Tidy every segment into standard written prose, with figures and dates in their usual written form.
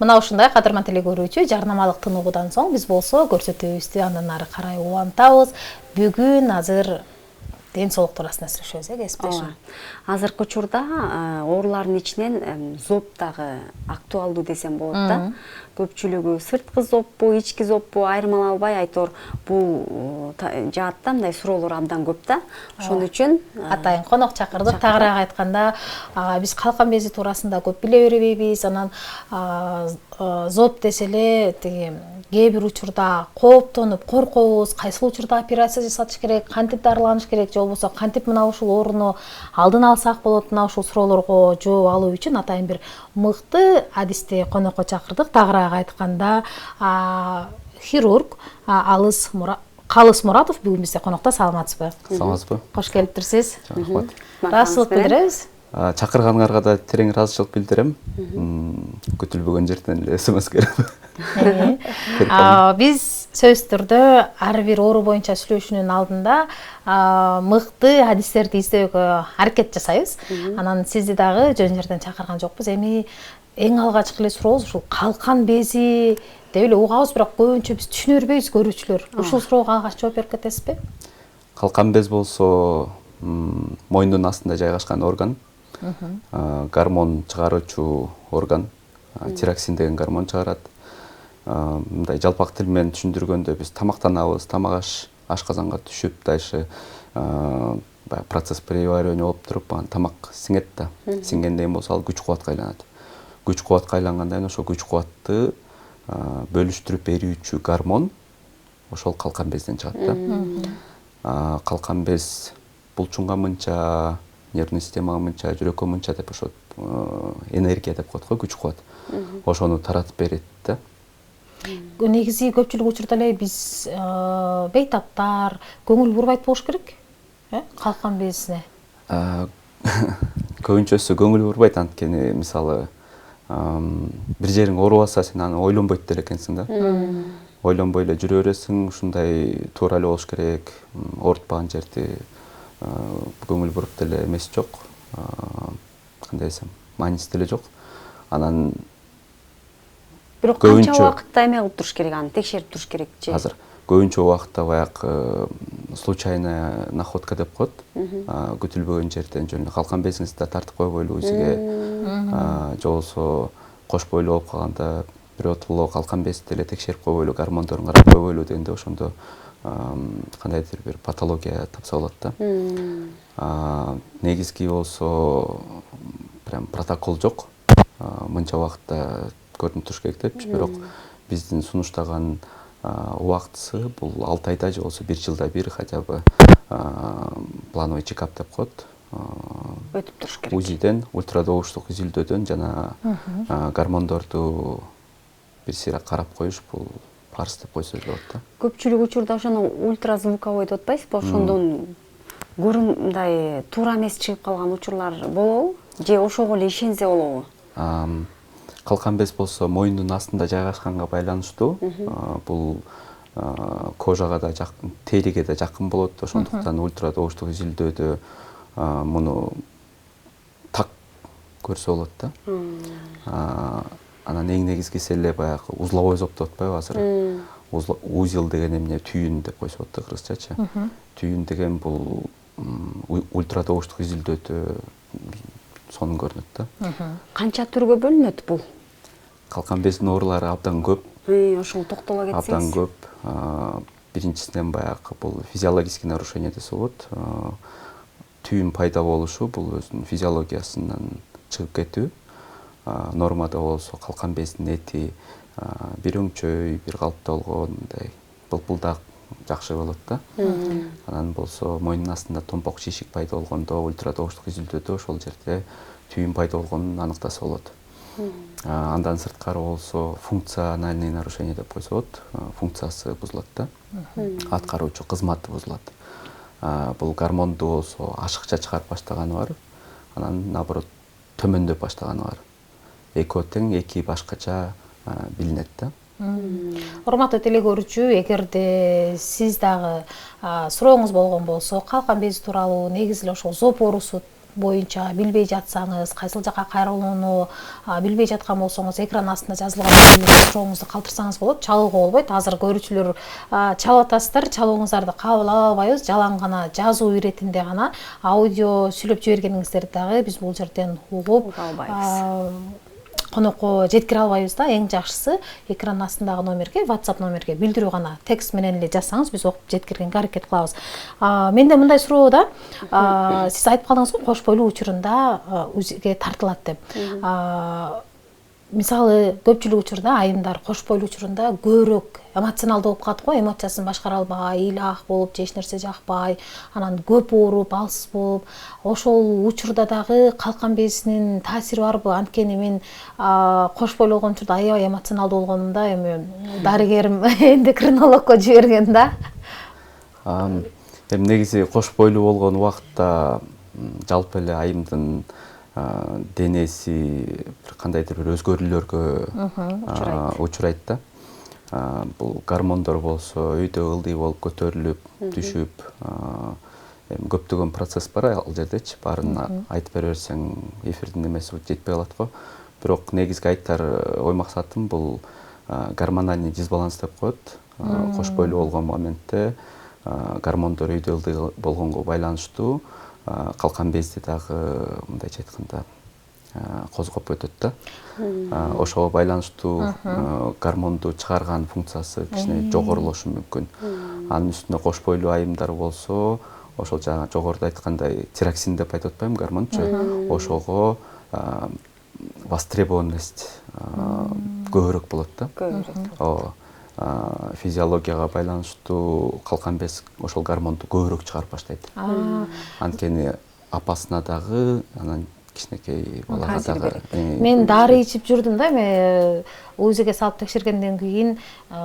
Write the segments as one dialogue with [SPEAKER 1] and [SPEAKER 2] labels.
[SPEAKER 1] Мына ушундай кадырман теле көрүүчү жарнамалык тыныгуудан соң биз болсо көрсөтүүбүздү андан ары карай улантабыз. Бүгүн азыр ден соолук туурасында сүйлөшөбүз, кесиптешим.
[SPEAKER 2] Азыркы учурда оорулардын ичинен зоб дагы актуалдуу десем болот да. Көпчүлүгү сырткы зоббу, ички зоббу айырмалай албай айтор бул жаатта мындай суроолор абдан көп да. Ошон үчүн
[SPEAKER 1] атайын конок чакырдык. Тагыраак айтканда, биз калкан бези туурасында көп биле бербейбиз. Анан зоб десе эле тиги кээ бир учурда кооптонуп коркобуз, кайсыл учурда операция жасатыш керек, кантип дарыланыш керек, же болбосо кантип мына ушул ооруну алдын алсак болот. Мына ушул суроолорго жооп алуу үчүн атайын бир мыкты адисти конокко чакырдык. Тагыраак айтканда, хирург Калыс Муратов бүгүн бизде конокто. Саламатсызбы?
[SPEAKER 3] Саламатсызбы?
[SPEAKER 1] Кош келиптирсиз.
[SPEAKER 3] Рахмат.
[SPEAKER 1] Ыраазычылык билдиребиз.
[SPEAKER 3] Чакырганыңарга да терең ыраазычылык билдирем. Күтүлбөгөн жерден эле СМС келип.
[SPEAKER 1] Биз сөзсүз түрдө ар бир оору боюнча сүйлөшүүнүн алдында мыкты адистерди издөөгө аракет жасайбыз. Анан сизди дагы жөн жерден чакырган жокпуз. Эми эң алгачкы эле сурообуз ушул калкан бези деп эле угабыз, бирок көбүнчө биз түшүнө бербейбиз көрүүчүлөр. Ушул суроого алгач жооп берип кетесизби?
[SPEAKER 3] Калкан без болсо мойнунун астында жайгашкан орган. Гормон чыгаруучу орган. Тироксин деген гормон чыгарат. Мындай жалпак тил менен түшүндүргөндө биз тамактанабыз, тамак ашказанга түшүп, дальше процесс переваривания болуп туруп, тамак сиңет да. Сиңгенден кийин болсо ал күч кубатка айланат. Күч кубатка айлангандан кийин ошол күч кубатты бөлүштүрүп берүүчү гормон ошол калкан безден чыгат да. Калкан без булчуңга мынча, нервный системага мынча, жүрөккө мынча деп ошо энергия деп коет го, күч кубат. Ошону таратып берет да.
[SPEAKER 1] Негизи көпчүлүк учурда эле биз бейтаптар көңүл бурбайт болуш керек, калкан безине.
[SPEAKER 3] Көбүнчөсү көңүл бурбайт, анткени мисалы бир жериң оорубаса сен аны ойлонбойт деле экенсиң да. Ойлонбой эле жүрө бересиң, ушундай туура эле болуш керек. Оорутпаган жерди көңүл буруп деле эмеси жок. Кандай десем, мааниси деле жок. Анан
[SPEAKER 2] бирок канча убакытта эме кылып туруш керек, аны текшерип туруш керек же?
[SPEAKER 3] Азыр көбүнчө убакытта баягы случайная находка деп коет. Күтүлбөгөн жерден жөн эле калкан безиңизди да тартып койбойлу УЗИге. Же болбосо кош бойлуу болуп калганда биротоло калкан безди деле текшерип койбойлу, гормондорун карап койбойлу дегенде ошондо кандайдыр бир патология тапса болот да. Негизги болсо прям протокол жок. Мынча убакытта көрүнүп туруш керек деп, бирок биздин сунуштаган убактысы бул 6 айда же болбосо 1 жылда бир хотя бы плановый чекап деп коет.
[SPEAKER 2] Өтүп туруш керек.
[SPEAKER 3] УЗИден, ультрадоуштук изилдөөдөн жана гормондорду бир сыйра карап коюш бул парыз деп койсо болот да.
[SPEAKER 2] Көпчүлүк учурда ошону ультразвуковой деп атпайсызбы? Ошондон мындай туура эмес чыгып калган учурлар болобу? Же ошого эле ишенсе болобу?
[SPEAKER 3] Калкан без болсо мойнунун астында жайгашканга байланыштуу. Бул кожага да жакын, териге да жакын болот. Ошондуктан ультрадоуштук изилдөөдө муну так көрсө болот да. Анан эң негизгиси эле баягы узловой зоб деп атпайбы азыр? Узел деген эмне, түйүн деп койсо болот да кыргызчачы. Түйүн деген бул ультрадоуштук изилдөөдө сонун көрүнөт да.
[SPEAKER 2] Канча түргө бөлүнөт бул? Калкан
[SPEAKER 3] бездин оорулары абдан көп.
[SPEAKER 2] Ошол токтоло кетсеңиз.
[SPEAKER 3] Абдан көп. Биринчисинен баягы бул физиологический нарушение десе болот. Түйүн пайда болушу бул өзүнүн физиологиясынан чыгып кетүү. Нормада болсо калкан бездин эти бир өңчөй, бир калыпта болгон, мындай былпылдак жакшы болот да. Анан болсо мойнунун астында томпок шишик пайда болгондо ультрадоуштук изилдөөдө ошол жерде түйүн пайда болгонун аныктаса болот. Андан сырткары болсо функциональный нарушение деп койсо болот. Функциясы бузулат да. Аткаруучу кызматы бузулат. Бул гормонду болсо ашыкча чыгарып баштаганы бар. Анан наоборот төмөндөп баштаганы бар. Экөө тең, эки башкача билинет да.
[SPEAKER 1] Урматтуу теле көрүүчү, эгерде сиз дагы сурооңуз болгон болсо, калкан бези тууралуу, негизи эле ошол зоб оорусу боюнча билбей жатсаңыз, кайсыл жакка кайрылууну билбей жаткан болсоңуз, экран астында жазылган жоңуңузду калтырсаңыз болот. Чалууга болбойт. Азыр көрүүчүлөр чалып атасыздар, чалууңуздарды кабыл ала албайбыз. Жалаң гана жазуу иретинде гана аудио сүйлөп жибергениңиздерди дагы биз бул жерден угуп конокко жеткире албайбыз да. Эң жакшысы экран астындагы номерге, WhatsApp номерге билдирүү гана текст менен эле жазсаңыз, биз окуп жеткиргенге аракет кылабыз. Менде мындай суроо да. Сиз айтып калдыңыз го, кош бойлуу учурунда УЗИге тартылат деп. Мисалы, көпчүлүк учурда айымдар кош бойлуу учурунда көбүрөөк эмоционалдуу болуп калат го, эмоциясын башкара албай, ыйлаак болуп, эч нерсе жакпай, анан көп ооруп, алсыз болуп, ошол учурда дагы калкан безинин таасири барбы? Анткени мен кош бойлуу болгон учурда аябай эмоционалдуу болгонумда, эми дарыгерим эндокринологко жиберген да.
[SPEAKER 3] Эми негизи кош бойлуу болгон убакытта жалпы эле айымдын денеси бир кандайдыр бир өзгөрүүлөргө учурайт да. Бул гормондор болсо өйдө ылдый болуп көтөрүлүп, түшүп, эми көптөгөн процесс бар ал жердечи. Баарын айтып бере берсең эфирдин немеси жетпей калат го. Бирок негизги айтар ой максатым бул гормональный дисбаланс деп коет. Кош бойлуу болгон моментте гормондор өйдө ылдый болгонго байланыштуу калкан безди дагы мындайча айтканда козгоп өтөт да. Ошого байланыштуу гормонду чыгарган функциясы кичине жогорулушу мүмкүн. Анын үстүнө кош бойлуу айымдар болсо, ошол жаңа жогоруда айткандай тироксин деп айтып атпаймынбы, гормончу. Ошого востребованность көбүрөөк болот да. Физиологияга байланыштуу калкан без ошол гормонду көбүрөөк чыгарып баштайт. Анткени апасына дагы, анан кичинекей балага дагы.
[SPEAKER 1] Мен дары ичип жүрдүм да, эми УЗИге салып текшергенден кийин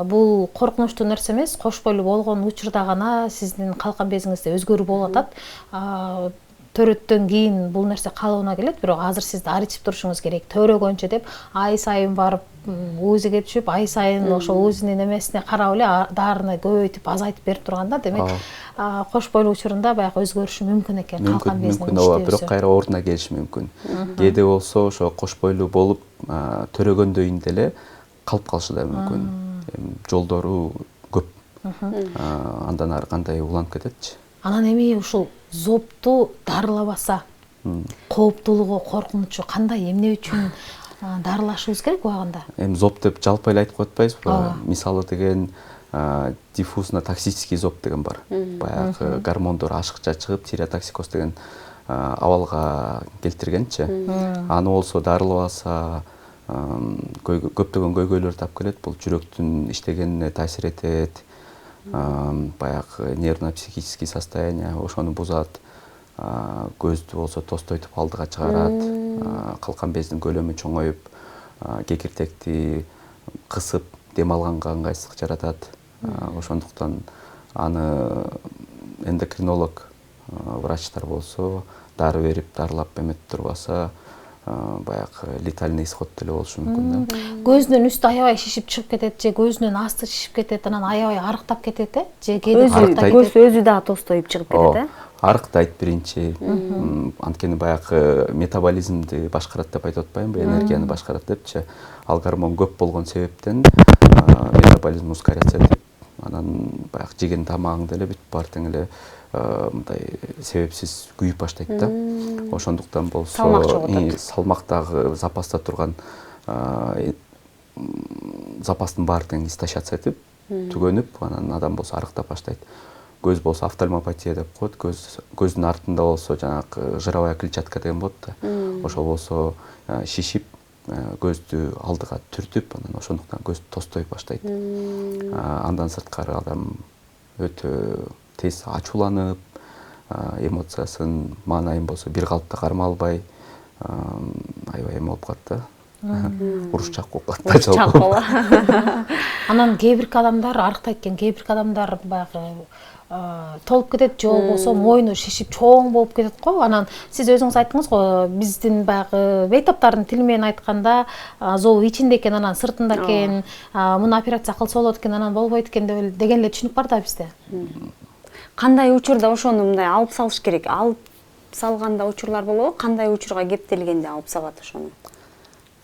[SPEAKER 1] бул коркунучтуу нерсе эмес, кош бойлуу болгон учурда гана сиздин калкан безиңизде өзгөрүү болуп атат. Төрөттөн кийин бул нерсе калыбына келет, бирок азыр сиз дары ичип турушуңуз керек. Төрөгөнчө деп ай сайын барып УЗИге түшүп, ай сайын ошол УЗИнин эмесине карап эле дарыны көбөйтүп, азайтып берип турганда, демек кош бойлуу учурунда баягы өзгөрүшү мүмкүн экен, калкан безинин иштөөсү.
[SPEAKER 3] Бирок кайра ордуна келиши мүмкүн. Кээде болсо ошо кош бойлуу болуп төрөгөндөн деле калып калышы да мүмкүн. Жолдору көп. Андан ары кандай уланып кететчи.
[SPEAKER 1] Анан эми ушул зопту дарылабаса, кооптуулугу, коркунучу кандай, эмне үчүн дарылашыбыз керек убагында?
[SPEAKER 3] Эми зоб деп жалпы эле айтып коет атпайбызбы? Мисалы деген диффузно-токсический зоб деген бар. Баягы гормондор ашыкча чыгып, тиреотоксикоз деген абалга келтиргенчи. Аны болсо дарылабаса көптөгөн көйгөйлөрдү алып келет. Бул жүрөктүн иштегенине таасир этет. Баягы нервно-психический состояние ошону бузат. Көздү болсо тостойтуп алдыга чыгарат. Калкан бездин көлөмү чоңоюп, кекиртекти кысып, дем алганга ыңгайсыздык жаратат. Ошондуктан аны эндокринолог врачтар болсо дары берип, дарылап эметип турбаса, баягы летальный исход деле болушу мүмкүн да.
[SPEAKER 1] Көзүнүн үстү аябай шишип чыгып кетет, же көзүнүн асты шишип кетет, анан аябай арыктап кетет, же кээде
[SPEAKER 2] көз өзү дагы тостоюп чыгып кетет,
[SPEAKER 3] арыктайт биринчи. Анткени баягы метаболизмди башкарат деп айтып атпаймынбы, энергияны башкарат депчи. Ал гормон көп болгон себептен метаболизм ускоряться этип, анан баягы жеген тамагың деле бүт баары тең эле мындай себепсиз күйүп баштайт да. Ошондуктан болсо салмактагы запаста турган запастын баары тең истощаться этип, түгөнүп, анан адам болсо арыктап баштайт. Көз болсо офтальмопатия деп коет. Көздүн артында болсо жанагы жировая клетчатка деген болот да. Ошол болсо шишип, көздү алдыга түртүп, анан ошондуктан көз тостой баштайт. Андан сырткары адам өтө тез ачууланып, эмоциясын маанайын болсо бир калыпта кармай албай, аябай эме болуп калат да. Урушчак болуп калат да жалпы.
[SPEAKER 1] Анан кээ бир адамдар арыктайт экен, кээ бир адамдар баягы толуп кетет, же болбосо мойну шишип чоң болуп кетет го. Анан сиз өзүңүз айттыңыз го, биздин баягы бейтаптардын тили менен айтканда зобу ичинде экен, анан сыртында экен, муну операция кылса болот экен, анан болбойт экен деген эле түшүнүк бар да бизде.
[SPEAKER 2] Кандай учурда ошону мындай алып салыш керек? Алып салганда учурлар болобу? Кандай учурга кептелгенде алып салат ошону?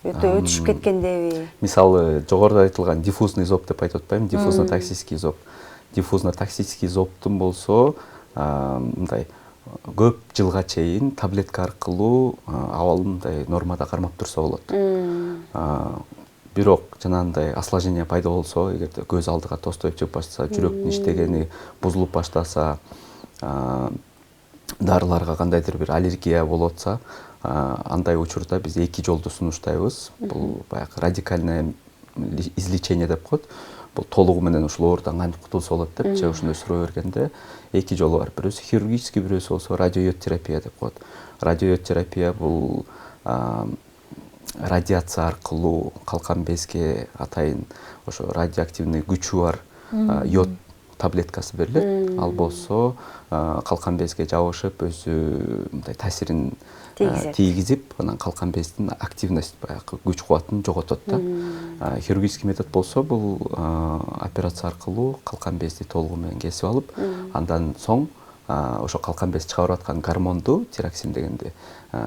[SPEAKER 2] Өтө өтүшүп кеткендеби?
[SPEAKER 3] Мисалы, жогоруда айтылган диффузный зоб деп айтып атпаймынбы? Диффузно-токсический зоб. Диффузно-токсический зобтун болсо, мындай көп жылга чейин таблетка аркылуу абал мындай нормада кармап турса болот. Бирок жанагындай осложнение пайда болсо, эгерде көз алдыга тостоюп чыгып баштаса, жүрөктүн иштегени бузулуп баштаса, дарыларга кандайдыр бир аллергия болуп атса, андай учурда биз эки жолду сунуштайбыз. Бул баягы радикальное излечение деп коет. Бул толугу менен ушул оорудан кантип кутулса болот деп же ушундай суроо бергенде эки жолу бар. Бирөөсү хирургический, бирөөсү болсо радиоиодтерапия деп коет. Радиоиодтерапия бул радиация аркылуу калкан безге атайын ошо радиоактивный күчү бар йод таблеткасы берилет. Ал болсо калкан безге жабышып, өзү мындай таасирин тийгизип, анан калкан бездин активность, баягы күч кубатын жоготот да. Хирургический метод болсо, бул операция аркылуу калкан безди толугу менен кесип алып, андан соң ошо калкан без чыгарып аткан гормонду, тироксин дегенди,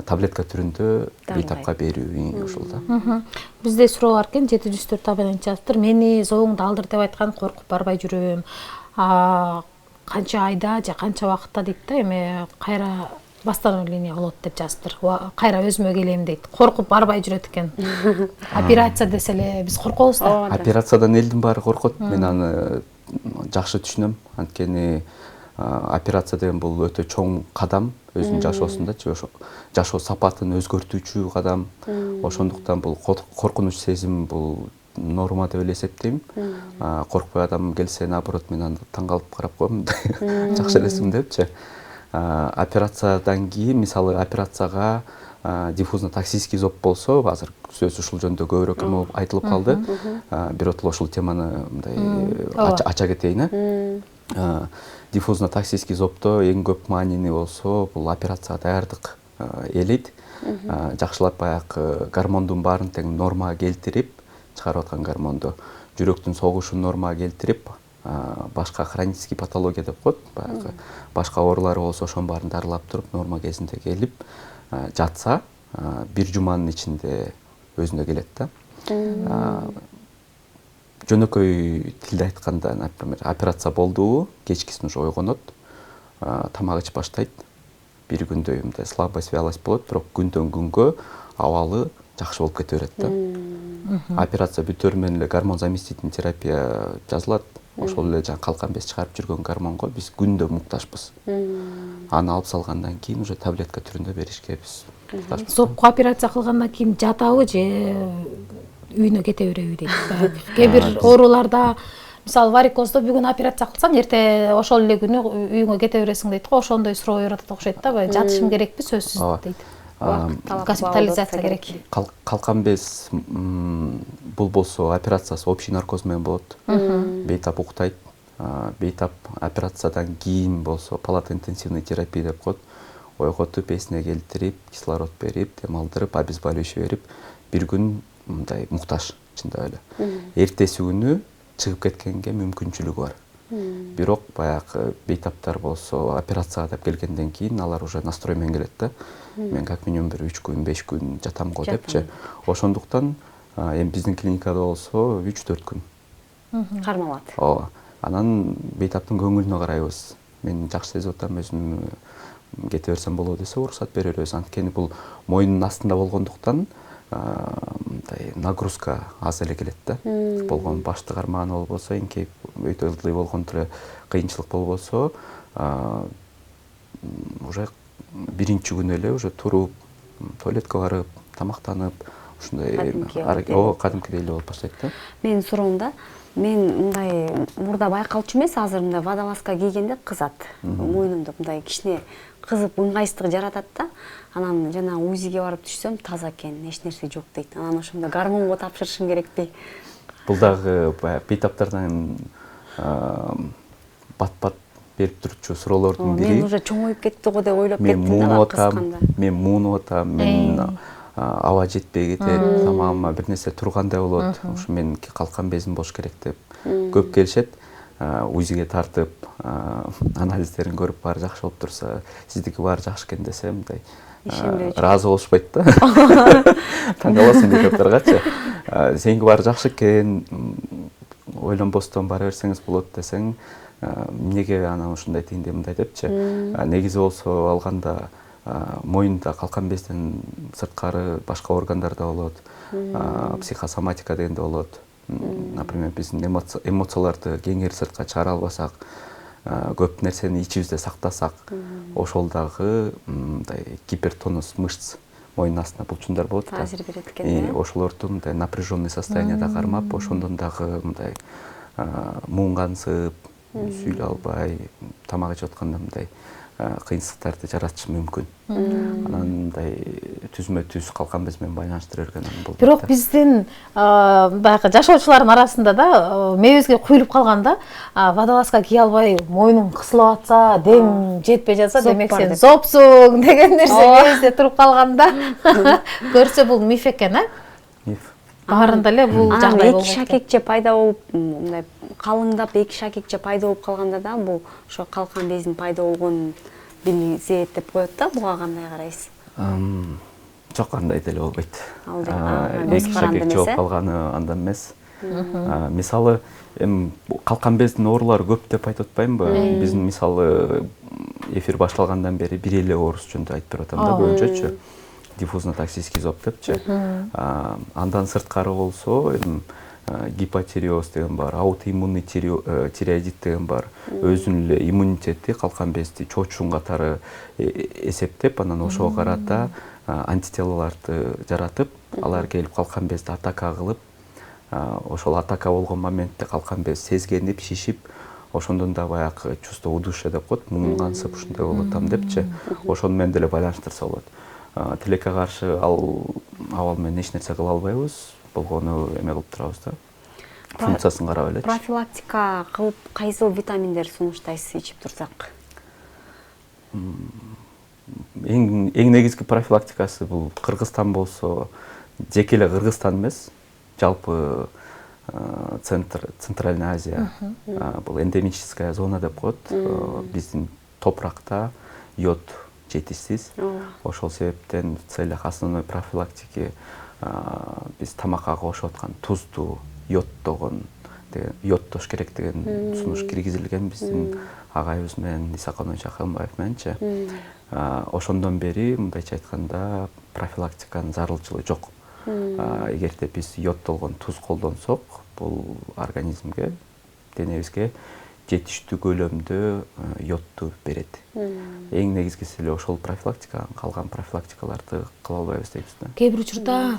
[SPEAKER 3] таблетка түрүндө бейтапка берүү ушул да.
[SPEAKER 1] Бизде суроо бар экен, 704 абонент жазыптыр. Мени зобуңду алдыр деп айткан, коркуп барбай жүрөм. Канча айда же канча убакытта дейт да, эме кайра восстановление болот деп жазыптыр. Кайра өзүмө келем дейт. Коркуп барбай жүрөт экен. Операция десе эле биз коркобуз да.
[SPEAKER 3] Операциядан элдин баары коркот. Мен аны жакшы түшүнөм. Анткени операция деген бул өтө чоң кадам өзүнүн жашоосунда, ошо жашоо сапатын өзгөртүүчү кадам. Ошондуктан бул коркунуч сезим бул норма деп эле эсептейм. Коркпой адам келсе, наоборот, мен аны таң калып карап коем. Жакшы элесиң депчи. Операциядан кийин, мисалы, операцияга диффузно-токсический зоб болсо, азыр сөз ушул жөнүндө көбүрөөк айтылып калды. Биротоло ушул теманы мындай ача кетейин. Диффузно-токсический зобдо эң көп маанини болсо, бул операцияга даярдык элейт. Жакшылап баягы гормондун баарын тең нормага келтирип, чыгарып аткан гормонду, жүрөктүн согушун нормага келтирип, башка хронический патология деп коет, баягы башка оорулар болсо ошонун баарын дарылап туруп, норма кезинде келип жатса, бир жуманын ичинде өзүнө келет да. Жөнөкөй тилде айтканда, например, операция болду, кечкисин уже ойгонот, тамак ичип баштайт. Бир күндөй мындай слабость, вялость болот, бирок күндөн күнгө абалы жакшы болуп кете берет да. Операция бүтөр менен эле гормон заместительный терапия жазылат. Ошол эле жаңы калкан без чыгарып жүргөн гормонго биз күндө муктажбыз. Аны алып салгандан кийин уже таблетка түрүндө беришке биз муктажбыз.
[SPEAKER 1] Зобко операция кылгандан кийин жатабы же үйүнө кете береби дейт. Кээ бир ооруларда, мисалы варикоздо бүгүн операция кылсаң, эрте ошол эле күнү үйүңө кете бересиң дейт го, ошондой суроо жаратат окшойт да. Жатышым керекпи, сөзсүз дейт. Госпитализация керек.
[SPEAKER 3] Калкан без бул болсо операциясы общий наркоз менен болот. Бейтап уктайт. Бейтап операциядан кийин болсо палата-интенсивный терапия деп коет. Ойготуп, эсине келтирип, кислород берип, дем алдырып, обезболивающий берип, бир күн мындай муктаж чындап эле. Эртеси күнү чыгып кеткенге мүмкүнчүлүгү бар. Бирок баягы бейтаптар болсо операцияга деп келгенден кийин алар уже настрой менен келет да. Мен как минимум бир 3 күн, 5 күн жатам го депчи. Ошондуктан эми биздин клиникада болсо 3-4 күн
[SPEAKER 2] кармалат.
[SPEAKER 3] Ооба. Анан бейтаптын көңүлүнө карайбыз. Мен жакшы сезип атам, өзүм кете берсем болобу десе уруксат бере беребиз. Анткени бул мойнунун астында болгондуктан мындай нагрузка аз эле келет да. Болгон башты кармаганы болбосо, эңкейип өйтө ылдый болгондо эле кыйынчылык болбосо, уже биринчи күнү эле уже туруп, туалетке барып, тамактанып, ушундай кадимкидей эле болуп баштайт да.
[SPEAKER 2] Менин суроомда, мен мындай мурда байкалчу эмес, азыр мындай водолазка кийгенде кызат. Мойнумда мындай кичине кызып ыңгайсыздык жаратат да. Анан жана УЗИге барып түшсөм, таза экен, эч нерсе жок дейт. Анан ошондо гормонго тапшырышым керекпи?
[SPEAKER 3] Бул дагы бейтаптардан бат-бат берип турчу суроолордун бири.
[SPEAKER 2] Мен уже чоңоюп кетти го деп ойлоп кеттим да кысканда.
[SPEAKER 3] Мен муунуп атам, мен аба жетпей кетет, тамагыма бир нерсе тургандай болот. Ушу мен калкан безим болуш керек деп көп келишет. УЗИге тартып анализдерин көрүп баары жакшы болуп турса, сиздики баары жакшы экен десе мындай ыраазы болушпайт да. Таң каласың диктаторгачы. Сеники баары жакшы экен, ойлонбостон бара берсеңиз болот десең, эмнеге анан ушундай тигиндей мындай депчи. Негизи болсо алганда моюнда калкан безден сырткары башка органдарда болот, психосоматика дегенде болот. Например, биздин эмоцияларды кеңири сыртка чыгара албасак, көп нерсени ичибизде сактасак, ошол дагы мындай гипертонус мышц моюндун астына булчундар болот да.
[SPEAKER 2] Таасир берет экен.
[SPEAKER 3] Ошолорду мындай напряженный состоянияда кармап, ошондон дагы мындай муңгансып, сүйлөй албай, тамак ичип атканда мындай кыйынчылыктарды жаратышы мүмкүн. Анан мындай түзмө-түз калкан без менен байланыштыра берген болот.
[SPEAKER 1] Бирок биздин баягы жашоочулардын арасында да мээбизге куюлуп калганда, водолазка кие албай моюнуң кысылып атса, дем жетпей жатса, демек сен зопсуң деген нерсе мээбизде туруп калганда, көрсө бул миф экен,
[SPEAKER 3] Миф.
[SPEAKER 1] Баарында эле бул жагдай болбойт.
[SPEAKER 2] Эки шакекче пайда болуп, мындай калыңдап эки шакекче пайда болуп калганда да бул ошо калкан безин пайда болгонун билгизет деп коет да. Буга кандай карайсыз?
[SPEAKER 3] Жок, андай деле болбойт.
[SPEAKER 2] Эки
[SPEAKER 3] шакекче болуп калганы андан эмес. Мисалы, калкан бездин оорулары көп деп айтып атпаймынбы? Биздин мисалы эфир башталгандан бери бир эле оорус жөнүндө айтып берип атам да, көбүнчөчү. Диффузно-токсический зоб депчи. Андан сырткары болсо, гипотиреоз деген бар, аутоиммунный тиреоидит деген бар. Өзүнүн эле иммунитети калкан безди чоочун катары эсептеп, анан ошого карата антителолорду жаратып, алар келип калкан безди атака кылып, ошол атака болгон моментте калкан без сезгенип, шишип, ошондон да баягы чувство удушья деп коет, муңгансып ушундай болуп атам депчи. Ошону менен деле байланыштырса болот. Тилекке каршы абал менен эч нерсе кыла албайбыз, болгону эме кылып турабыз да. Функциясын карап элечи.
[SPEAKER 2] Профилактика кылып кайсыл витаминдерди сунуштайсыз ичип турсак?
[SPEAKER 3] Эң негизги профилактикасы бул Кыргызстан болсо, жеке эле Кыргызстан эмес, жалпы Центральная Азия, бул эндемическая зона деп коет. Биздин топуракта йод жетишсиз. Ошол себептен в целях основной профилактики биз тамакка кошуп аткан тузду йодтош керек деген сунуш киргизилген биздин агайыбыз менен Исакон Шаханбаев мененчи. Ошондон бери мындайча айтканда профилактиканын зарылчылыгы жок. Эгерде биз йодтолгон туз колдонсок, бул организмге, денебизге жетиштүү көлөмдө йодду берет. Эң негизгиси эле ошол профилактика, калган профилактикаларды кыла албайбыз дейбиз да.
[SPEAKER 1] Кээ бир учурда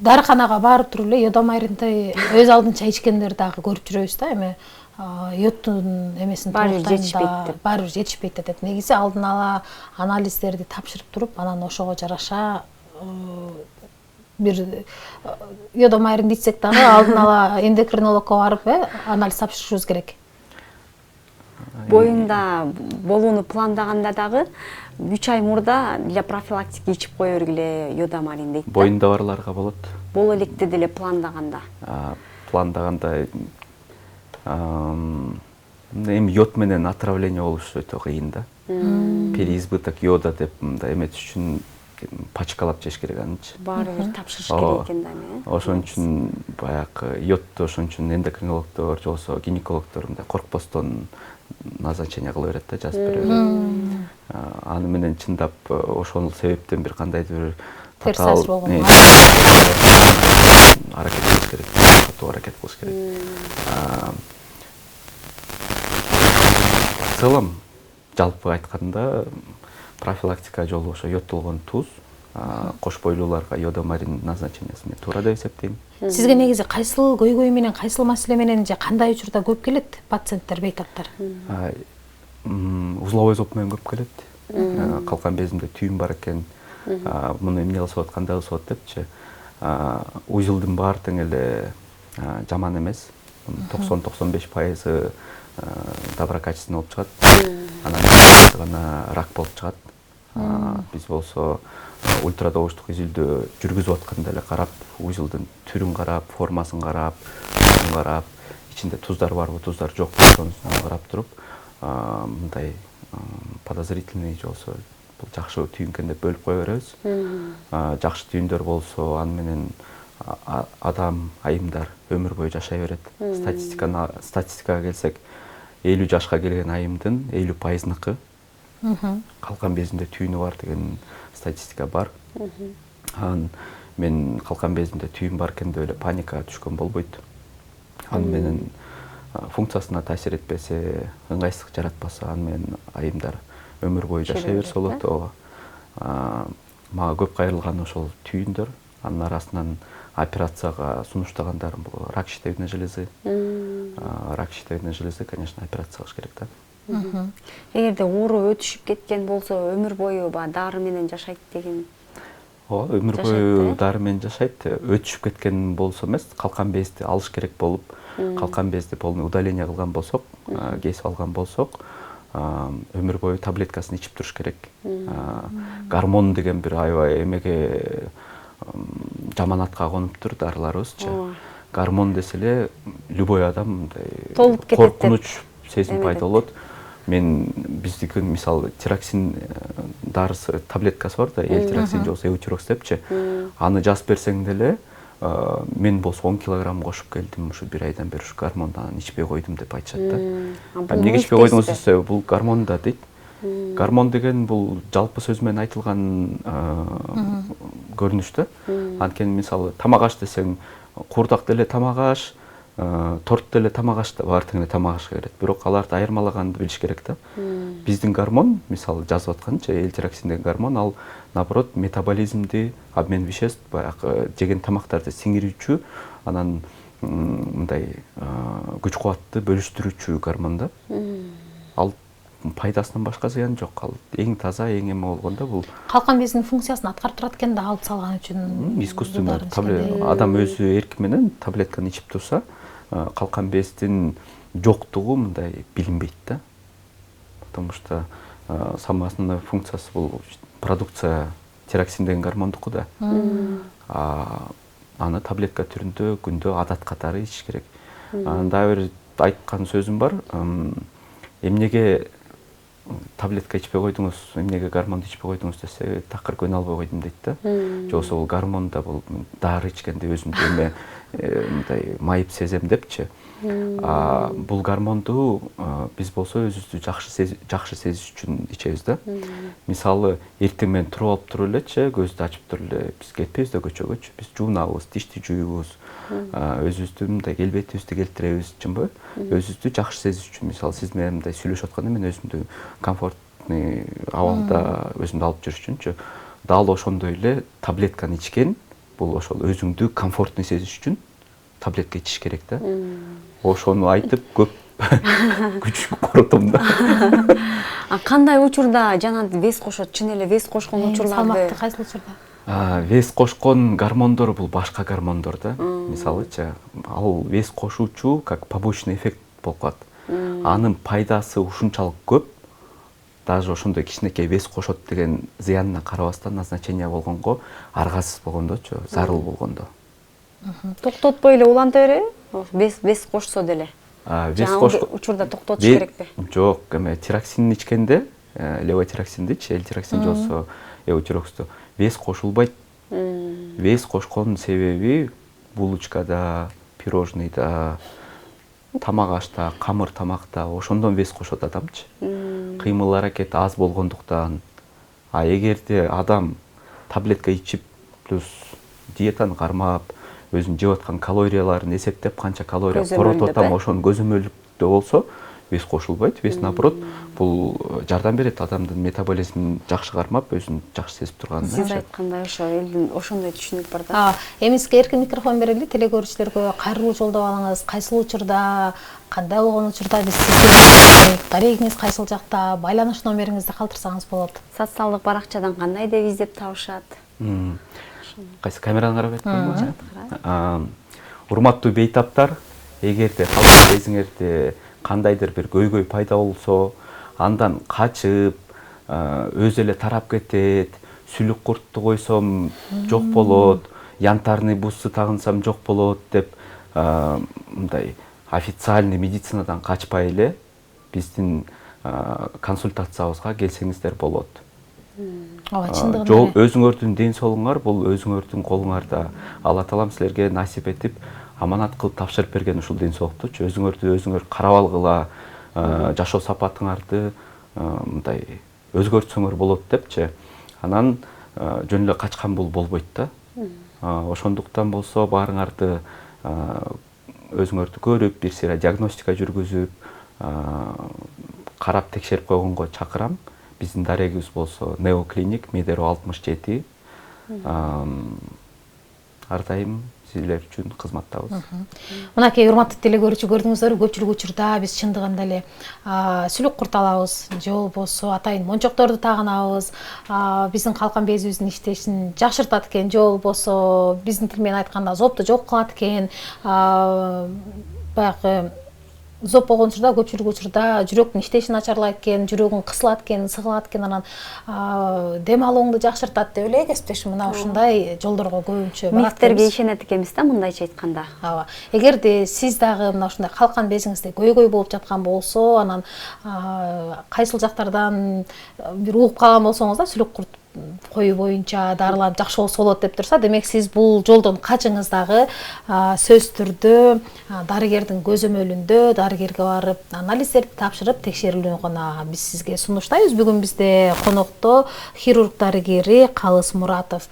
[SPEAKER 1] дарыканага барып туруп эле йодомайринти өз алдынча ичкендер дагы көрүп жүрөбүз да, эми йоддун эмесин
[SPEAKER 2] баары бир
[SPEAKER 1] жетишпейт деп. Негизи алдын ала анализдерди тапшырып туруп, анан ошого жараша бир йодомайрин ичсек дагы алдын ала эндокринологко барып, анализ тапшырышыбыз керек.
[SPEAKER 2] Боюнда болууну пландаганда дагы 3 ай мурда для профилактики ичип кое бергиле йодомарин дейт да.
[SPEAKER 3] Боюнда барларга болот.
[SPEAKER 2] Боло электе деле пландаганда.
[SPEAKER 3] Пландаганда эми йод менен отравление болушу өтө кыйын да. Переизбыток йода деп мындай эметиш үчүн пачкалап жеш керек анычы.
[SPEAKER 2] Баары бир тапшырыш керек экен да эми.
[SPEAKER 3] Ошон үчүн баягы йодду ошон үчүн эндокринологдор же болбосо гинекологдор мындай коркпостон назначение кыла берет да, жазып берет. Аны менен чындап ошол себептен бир кандайдыр бир
[SPEAKER 1] терс таасир болгон
[SPEAKER 3] аракет кылыш керек, катуу аракет кылыш керек. В целом, жалпы айтканда, профилактика жолу ошо йодтолгон туз, кош бойлууларга йодомарин назначениясы мен туура деп эсептейм.
[SPEAKER 1] Сизге негизи кайсыл көйгөй менен, кайсыл маселе менен же кандай учурда көп келет пациенттер, бейтаптар?
[SPEAKER 3] Узловой зоб менен көп келет. Калкан безимде түйүн бар экен. Муну эмне кылып аткан, кандай кылып атат депчи. УЗИлдин баары тең эле жаман эмес. 90-95% доброкачественный болуп чыгат. Анан гана рак болуп чыгат. Биз болсо ультрадобуштук изилдөө жүргүзүп атканда эле карап, УЗИлдин түрүн карап, формасын карап, ичинде туздар барбы, туздар жокпу сонусуна карап туруп, мындай подозрительный же болсо бул жакшы түйүн экен деп бөлүп кое беребиз. Жакшы түйүндөр болсо аны менен адам, айымдар өмүр бою жашай берет. Статистикага келсек, 50 жашка келген айымдын 50%-ныкы калкан безинде түйүнү бар деген статистика бар. Мен калкан безимде түйүн бар экен деп эле паникага түшкөн болбойт. Аны менен функциясына таасир этпесе, ыңгайсыздык жаратпаса, аны менен айымдар өмүр бою жашай берсе болот. Мага көп кайрылган ошол түйүндөр. Анын арасынан операцияга сунуштагандарым бул рак щитовидной железы. Рак щитовидной железы, конечно, операция кылыш керек да.
[SPEAKER 2] Эгерде оору өтүшүп кеткен болсо, өмүр бою дары менен жашайт деген.
[SPEAKER 3] Өмүр бою дары менен жашайт. Өтүшүп кеткен болсо эмес, калкан безди алыш керек болуп, калкан безди полный удаление кылган болсок, кесип алган болсок, өмүр бою таблеткасын ичип туруш керек. Гормон деген бир аябай эмеге жаманатка конуптур дарыларыбызчы. Гормон десе эле любой адам
[SPEAKER 2] толуп кетет,
[SPEAKER 3] коркунуч сезим пайда болот. Биздики мисалы тироксин дарысы, таблеткасы бар да, элтироксин же болсо эутирокс депчи. Аны жазып берсең деле, мен болсо 10 килограмм кошуп келдим, ушу бир айдан бери ушу гормондан ичпей койдум деп айтышат да. Эмнеге ичпей койдуңуз десе, бул гормон да дейт. Гормон деген бул жалпы сөз менен айтылган көрүнүш да. Анткени мисалы тамак аш десең, куурдак деле тамак аш, торт деле тамак аш да баары тең эле тамак ашка кирет. Бирок аларды айырмалаганды билиш керек да. Биздин гормон, мисалы жазып атканча, элтироксин деген гормон, ал наоборот метаболизмди, обмен веществ, баягы жеген тамактарды сиңирүүчү, анан мындай күч кубатты бөлүштүрүүчү гормон да. Ал пайдасынан башка зыян жок. Ал эң таза, эң эме болгондо бул
[SPEAKER 1] калкан бездин функциясын аткарып турат экен да, алып салган үчүн.
[SPEAKER 3] Искусственно адам өзү эрки менен таблетканы ичип турса, калкан бездин жоктугу мындай билинбейт да. Потому что самая основная функциясы бул продукция тироксин деген гормондуку да. Аны таблетка түрүндө күндө адат катары ичиш керек. Анда бир айткан сөзүм бар. Эмнеге таблетка ичпей койдуңуз, эмнеге гормонду ичпей койдуңуз десе, такыр көйнө албай койдум дейт да. Же болсо бул гормон да бул дары ичкенде өзүмдү эме мындай майып сезем депчи. Бул гормонду биз болсо өзүбүздү жакшы сезиш үчүн ичебиз да. Мисалы, эртең менен туруп алып туруп элечи, көздү ачып туруп эле биз кетпейбиз да көчөгөчү. Биз жуунабыз, тишти жуйбуз, өзүбүздү мындай келбетибизди келтиребиз, чынбы? Өзүбүздү жакшы сезиш үчүн, мисалы, сиз менен мындай сүйлөшүп атканда мен өзүмдү комфортный абалда өзүмдү алып жүрүш үчүнчү. Дал ошондой эле таблетканы ичкен, бул ошол өзүңдү комфортный сезиш үчүн таблетка ичиш керек да. Ошону айтып көп күч коротом да.
[SPEAKER 2] Кандай учурда жана вес кошот, чын эле вес кошкон учурларды?
[SPEAKER 1] Салмакты кайсыл учурда?
[SPEAKER 3] Вес кошкон гормондор бул башка гормондор да. Мисалычы, ал вес кошуучу как побочный эффект болуп калат. Анын пайдасы ушунчалык көп, даже ошондой кичинекей вес кошот деген зыянына карабастан назначение болгонго, аргасыз болгондочу, зарыл болгондо.
[SPEAKER 2] Токтотпой эле уланта береби? Вес кошсо деле.
[SPEAKER 3] Вес кошко
[SPEAKER 2] учурда токтотуш керекпи?
[SPEAKER 3] Жок, эме тироксин ичкенде, левотироксиндичи, элтироксин же болсо эутироксту вес кошулбайт. Вес кошконун себеби булочкада, пирожныйда, тамак ашта, камыр тамакта ошондон вес кошот адамчы. Кыймыл аракет аз болгондуктан. Эгерде адам таблетка ичип плюс диетаны кармап, өзүнүн жеп аткан калорияларын эсептеп, канча калория коротуп атам, ошону көзөмөлдөө болсо, вес кошулбайт. Вес наоборот, бул жардам берет адамдын метаболизмин жакшы кармап, өзүн жакшы сезип турганына.
[SPEAKER 2] Сиз айткандай ошо элдин ошондой түшүнүк бар да.
[SPEAKER 1] Эми сизге эркин микрофон берели, телекөрүүчүлөргө кайрылуу жолдоп алыңыз. Кайсыл учурда, кандай болгон учурда биз сиздин дарегиңиз кайсыл жакта, байланыш номериңизди калтырсаңыз болот.
[SPEAKER 2] Социалдык баракчадан кандай деп издеп табышат?
[SPEAKER 3] Кайсы камераны карап айтканбы? Урматтуу бейтаптар, эгерде калкан безиңерде кандайдыр бир көйгөй пайда болсо, андан качып, өзү эле тарап кетет, сүлүк куртту койсом жок болот, янтарный бусты тагынсам жок болот деп мындай официальный медицинадан качпай эле биздин консультациябызга келсеңиздер болот.
[SPEAKER 1] ооба чындыгында
[SPEAKER 3] Жол
[SPEAKER 1] эле.
[SPEAKER 3] өзүңөрдүн ден соолуңар бул өзүңөрдүн колуңарда. Алла таалам силерге насип этип аманат кылып тапшырып берген ушул ден соолуктучу өзүңөрдү өзүңөр карап алгыла, жашоо сапатыңарды мындай өзгөртсөңөр болот депчи. Анан жөн эле качкан бул болбойт да. Ошондуктан болсо баарыңарды өзүңөрдү көрүп, бир сыйра диагностика жүргүзүп, карап текшерип койгонго чакырам. Биздин дарегибиз болсо Нео клиник, Медеро 67. Ар дайым силер үчүн кызматтабыз.
[SPEAKER 1] Мынакей урматтуу телекөрүүчү, көрдүңүздөрбү, көпчүлүк учурда биз чындыгында эле сүлүк курт алабыз, же болбосо атайын мончокторду тагынабыз, биздин калкан безибиздин иштешин жакшыртат экен, же болбосо биздин тил менен айтканда зопту жок кылат экен. Баягы зоп болгон учурда көпчүлүк учурда жүрөктүн иштешин начарлайт экен, жүрөгүң кысылат экен, сыгылат экен, анан дем алууңду жакшыртат деп эле кесиптешим мына ушундай жолдорго көбүнчө барат.
[SPEAKER 2] Мифтерге ишенет экенбиз да, мындайча айтканда.
[SPEAKER 1] Ооба. Эгерде сиз дагы мына ушундай калкан безиңизде көйгөй болуп жаткан болсо, анан кайсыл жактардан бир угуп калган болсоңуз да, сүлүк курт коюу боюнча дарыланып жакшы болсо болот деп турса, демек сиз бул жолдон качыңыз дагы сөзсүз түрдө дарыгердин көзөмөлүндө дарыгерге барып анализдерди тапшырып текшерилүүнү биз сизге сунуштайбыз. Бүгүн бизде конокто хирург дарыгери Калыс Муратов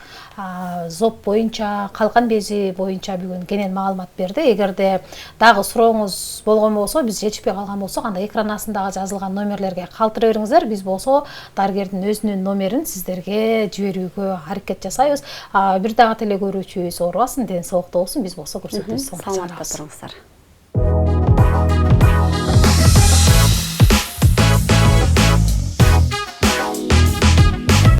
[SPEAKER 1] зоп боюнча, калкан бези боюнча бүгүн кенен маалымат берди. Эгерде дагы сурооңуз болгон болсо, биз жетишпей калган болсок, анда экран астындагы жазылган номерлерге калтыра бериңиздер. Биз болсо дарыгердин өзүнүн номерин сиздерге жиберүүгө аракет жасайбыз. Бир дагы телекөрүүчүбүз оорубасын, ден соолукта болсун. Биз болсо көрсөтүүбүз.
[SPEAKER 2] Саламатта туруңуздар.